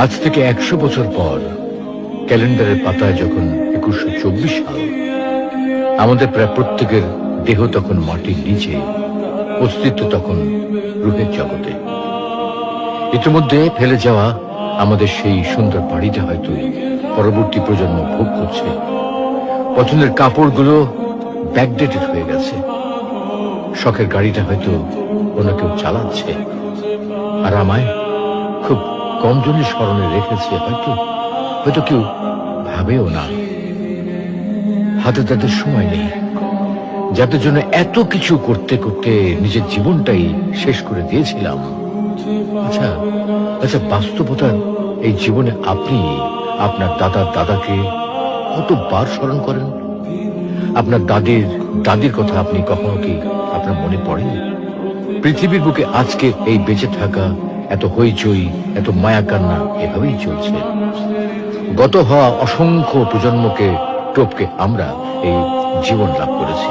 আজ থেকে 100 বছর পর ক্যালেন্ডারের পাতায় যখন 2124 সাল, আমাদের প্রায় প্রত্যেকের দেহ তখন মাটির নিচে, অস্তিত্ব তখন রূহের জগতে। ইতিমধ্যে ফেলে যাওয়া আমাদের সেই সুন্দর বাড়িটা হয়তো পরবর্তী প্রজন্ম ভোগ করছে। পছন্দের কাপড়গুলো ব্যাকডেটেড হয়ে গেছে। শখের গাড়িটা হয়তো অন্য কেউ চালাচ্ছে, আর আমায় খুব কম জনের স্মরণে রেখেছে হয়তো হয়তো কেউ ভাবেও না। হাতে তাদের সময় নেই, যাদের জন্য এত কিছু করতে করতে নিজের জীবনটাই শেষ করে দিয়েছিলাম। আচ্ছা আচ্ছা, বাস্তবতার এই জীবনে আপনি আপনার দাদার দাদাকে কতবার স্মরণ করেন? আপনার দাদির কথা আপনি কখনো কি আপনার মনে পড়ে? পৃথিবীর বুকে আজকে এই বেঁচে থাকা, এত হইচই, এত মায়া কান্না এভাবেই চলছে। গত হওয়া অসংখ্য প্রজন্মকে টপকে আমরা এই জীবন লাভ করেছি।